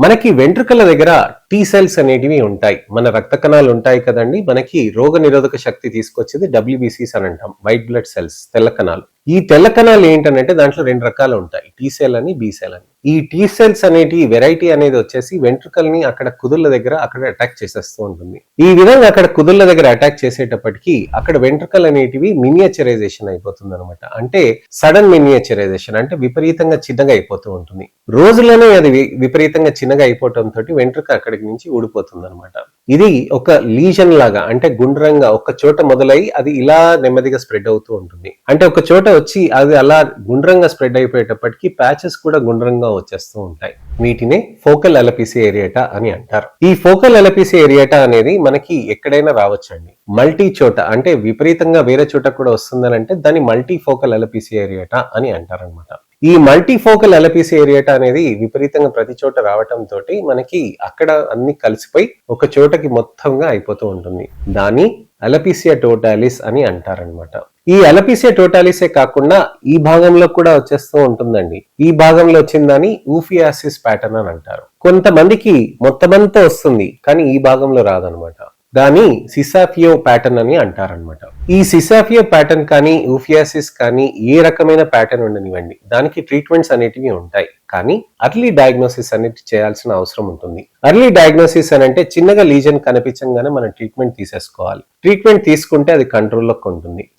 మనకి వెంట్రుకల దగ్గర టీ సెల్స్ అనేటివి ఉంటాయి. మన రక్త కణాలు ఉంటాయి కదండీ! మనకి రోగ నిరోధక శక్తి తీసుకొచ్చేది డబ్ల్యూబీసీస్ అని అంటాం. వైట్ బ్లడ్ సెల్స్, తెల్ల కణాలు. ఈ తెల్ల కణాలు ఏంటనంటే దాంట్లో 2 రకాలు ఉంటాయి. టీ సెల్ అని, బి సెల్ అని. ఈ టీ సెల్స్ అనేటి వెరైటీ అనేది వచ్చేసి వెంట్రుకల్ని అక్కడ కుదుళ్ళ దగ్గర అక్కడ అటాక్ చేసేస్తూ ఉంటుంది. ఈ విధంగా అక్కడ కుదుళ్ళ దగ్గర అటాక్ చేసేటప్పటికి అక్కడ వెంట్రుకలు అనేటివి మినియేచరైజేషన్ అయిపోతుందన్నమాట. అంటే సడన్ మినియేచరైజేషన్ అంటే విపరీతంగా చిన్నగా అయిపోతూ ఉంటుంది. రోజులోనే అది విపరీతంగా చిన్నగా అయిపోవటంతో వెంట్రుక అక్కడికి నుంచి ఊడిపోతుంది అనమాట. ఇది ఒక లీజన్ లాగా అంటే గుండ్రంగా ఒక చోట మొదలై అది ఇలా నెమ్మదిగా స్ప్రెడ్ అవుతూ ఉంటుంది. అంటే ఒక చోట వచ్చి అది అలా గుండ్రంగా స్ప్రెడ్ అయిపోయేటప్పటికి ప్యాచెస్ కూడా గుండ్రంగా వచ్చేస్తూ ఉంటాయి. వీటినే ఫోకల్ అలపిసి ఏరియాటా అని అంటారు. ఈ ఫోకల్ అలపిసి ఏరియాటా అనేది మనకి ఎక్కడైనా రావచ్చండి. మల్టీ చోట అంటే విపరీతంగా వేరే చోట కూడా వస్తుందని అంటే దాన్ని మల్టీ ఫోకల్ అలపిసి ఏరియాటా అని అంటారనమాట. ఈ మల్టీఫోకల్ అలపిసి ఏరియాటా అనేది విపరీతంగా ప్రతి చోట రావటం తోటి మనకి అక్కడ అన్ని కలిసిపోయి ఒక చోటకి మొత్తంగా అయిపోతూ ఉంటుంది. దాన్ని అలపిసియా టోటాలిస్ అని అంటారనమాట. ఈ అలపిసియా టోటాలిసే కాకుండా ఈ భాగంలో కూడా వచ్చేస్తూ ఉంటుందండి. ఈ భాగంలో వచ్చిందని ఊఫియాసిస్ ప్యాటర్న్ అని అంటారు. కొంతమందికి మొత్తమంతా వస్తుంది కానీ ఈ భాగంలో రాదనమాట. దాని సిసాఫియో ప్యాటర్న్ అని అంటారనమాట. ఈ సిసాఫియో ప్యాటర్న్ కానీ ఊఫియాసిస్ కానీ ఏ రకమైన ప్యాటర్న్ ఉండనివ్వండి దానికి ట్రీట్మెంట్స్ అనేటివి ఉంటాయి. కానీ అర్లీ డయాగ్నోసిస్ అనేది చేయాల్సిన అవసరం ఉంటుంది. అర్లీ డయాగ్నోసిస్ అని అంటే చిన్నగా లీజన్ కనిపించగానే మనం ట్రీట్మెంట్ తీసేసుకోవాలి. ట్రీట్మెంట్ తీసుకుంటే అది కంట్రోల్లోకి ఉంటుంది.